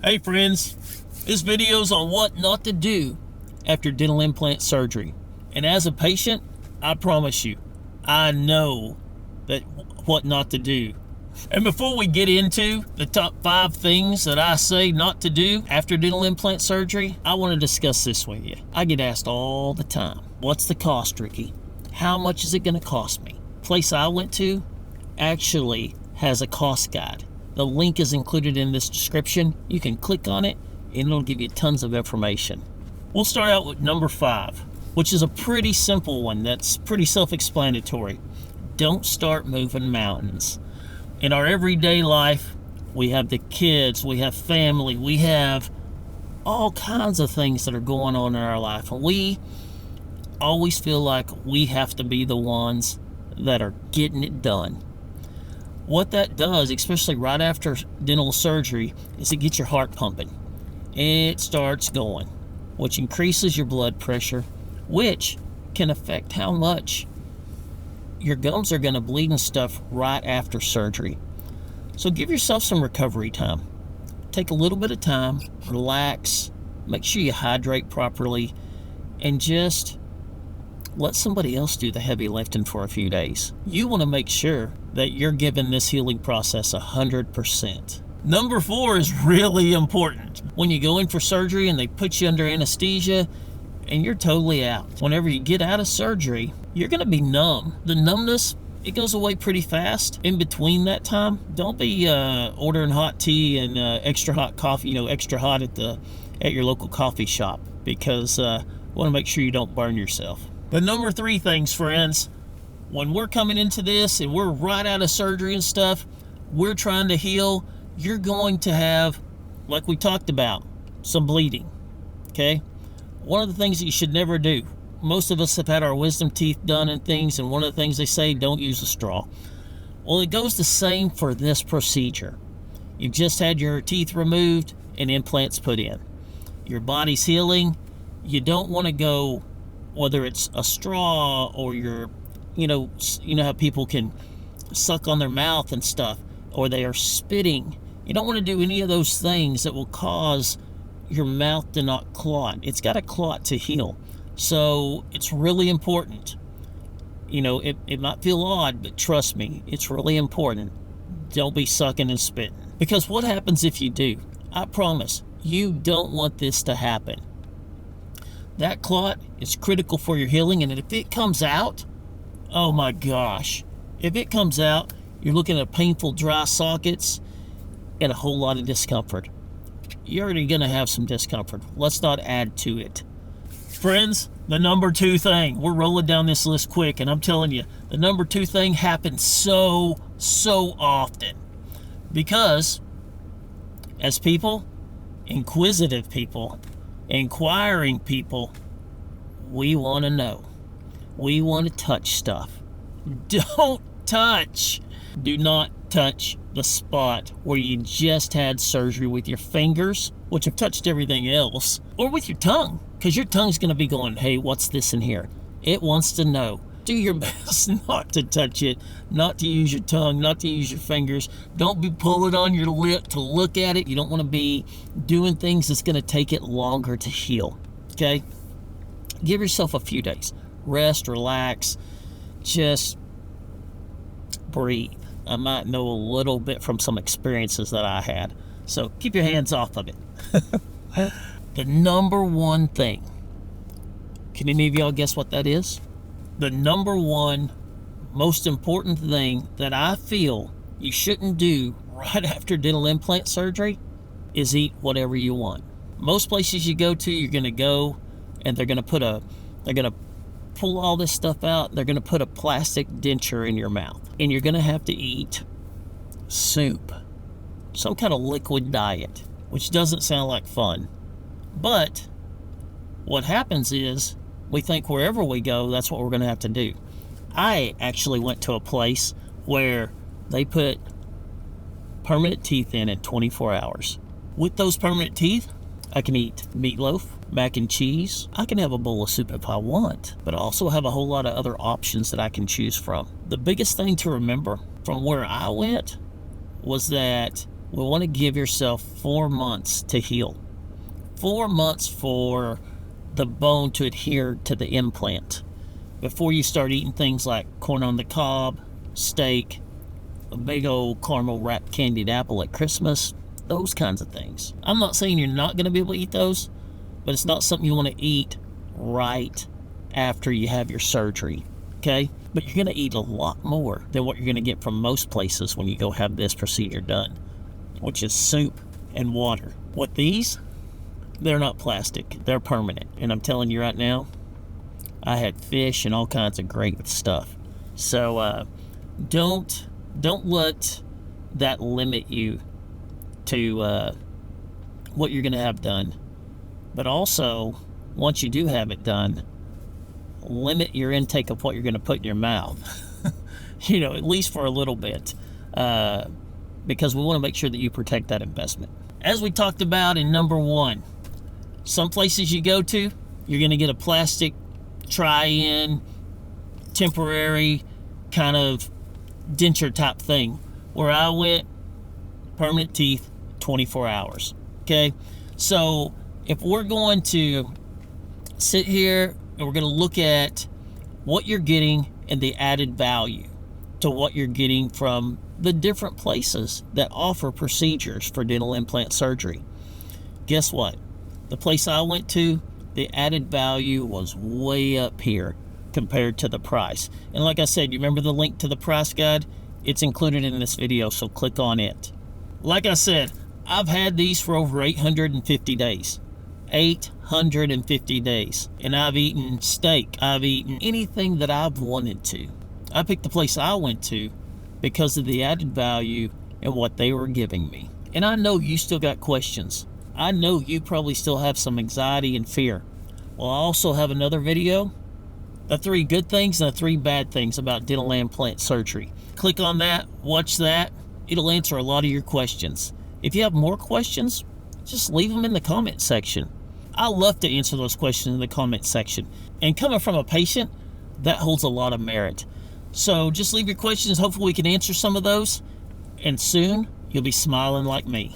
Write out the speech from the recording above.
Hey friends, this video's on what not to do after dental implant surgery. And as a patient, I promise you, I know that what not to do. And before we get into the top 5 things that I say not to do after dental implant surgery, I want to discuss this with you. I get asked all the time, what's the cost, Ricky? How much is it going to cost me? Place I went to actually has a cost guide. The link is included in this description. You can click on it and it'll give you tons of information. We'll start out with number 5, which is a pretty simple one that's pretty self-explanatory. Don't start moving mountains. In our everyday life, we have the kids, we have family, we have all kinds of things that are going on in our life. And we always feel like we have to be the ones that are getting it done. What that does, especially right after dental surgery, is it gets your heart pumping. It starts going, which increases your blood pressure, which can affect how much your gums are going to bleed and stuff right after surgery. So give yourself some recovery time. Take a little bit of time, relax, make sure you hydrate properly, and just let somebody else do the heavy lifting for a few days. You want to make sure that you're giving this healing process 100%. Number 4 is really important. When you go in for surgery and they put you under anesthesia and you're totally out. Whenever you get out of surgery, you're going to be numb. The numbness, it goes away pretty fast. In between that time, don't be ordering hot tea and extra hot coffee, extra hot at your local coffee shop, because you want to make sure you don't burn yourself. The number 3 things, friends, when we're coming into this and we're right out of surgery and stuff, we're trying to heal, you're going to have, like we talked about, some bleeding, okay? One of the things that you should never do, most of us have had our wisdom teeth done and things, and one of the things they say, don't use a straw. Well, it goes the same for this procedure. You've just had your teeth removed and implants put in. Your body's healing. You don't want to go, whether it's a straw or your, you know how people can suck on their mouth and stuff, or they are spitting. You don't want to do any of those things that will cause your mouth to not clot. It's got to clot to heal. So it's really important. It might feel odd, but trust me, it's really important. Don't be sucking and spitting. Because what happens if you do? I promise, you don't want this to happen. That clot is critical for your healing, and if it comes out, oh my gosh. If it comes out, you're looking at painful dry sockets and a whole lot of discomfort. You're already going to have some discomfort. Let's not add to it. Friends, the number 2 thing, we're rolling down this list quick, and I'm telling you, the number 2 thing happens so often. Because as people, inquisitive people, inquiring people, we want to know. We want to touch stuff. Don't touch. Do not touch the spot where you just had surgery with your fingers, which have touched everything else, or with your tongue, because your tongue's going to be going, hey, what's this in here? It wants to know. Do your best not to touch it, not to use your tongue, not to use your fingers. Don't be pulling on your lip to look at it. You don't want to be doing things that's going to take it longer to heal, okay? Give yourself a few days. Rest, relax, just breathe. I might know a little bit from some experiences that I had. So keep your hands off of it. The number 1 thing. Can any of y'all guess what that is? The number 1 most important thing that I feel you shouldn't do right after dental implant surgery is eat whatever you want. Most places you go to, you're going to go and they're going to pull all this stuff out. They're going to put a plastic denture in your mouth, and you're going to have to eat soup, some kind of liquid diet, which doesn't sound like fun. But what happens is we think wherever we go, that's what we're going to have to do. I actually went to a place where they put permanent teeth in 24 hours. With those permanent teeth, I can eat meatloaf, mac and cheese. I can have a bowl of soup if I want, but I also have a whole lot of other options that I can choose from. The biggest thing to remember from where I went was that we want to give yourself 4 months to heal. 4 months for the bone to adhere to the implant before you start eating things like corn on the cob, steak, a big old caramel wrapped candied apple at Christmas, those kinds of things. I'm not saying you're not going to be able to eat those, but it's not something you want to eat right after you have your surgery, okay? But you're going to eat a lot more than what you're going to get from most places when you go have this procedure done, which is soup and water. With these, they're not plastic, they're permanent. And I'm telling you right now, I had fish and all kinds of great stuff. So don't let that limit you to what you're going to have done. But also, once you do have it done, limit your intake of what you're going to put in your mouth. At least for a little bit, because we want to make sure that you protect that investment. As we talked about in number 1, some places you go to, you're going to get a plastic try-in, temporary kind of denture type thing. Where I went, permanent teeth, 24 hours. Okay? So if we're going to sit here and we're going to look at what you're getting and the added value to what you're getting from the different places that offer procedures for dental implant surgery, guess what? The place I went to, the added value was way up here compared to the price. And like I said, you remember the link to the price guide? It's included in this video, so click on it. Like I said, I've had these for over 850 days. 850 days. And I've eaten steak. I've eaten anything that I've wanted to. I picked the place I went to because of the added value and what they were giving me. And I know you still got questions. I know you probably still have some anxiety and fear. Well, I also have another video, the 3 good things and the 3 bad things about dental implant surgery. Click on that, watch that. It'll answer a lot of your questions. If you have more questions, just leave them in the comment section. I love to answer those questions in the comment section. And coming from a patient, that holds a lot of merit. So just leave your questions. Hopefully we can answer some of those. And soon, you'll be smiling like me.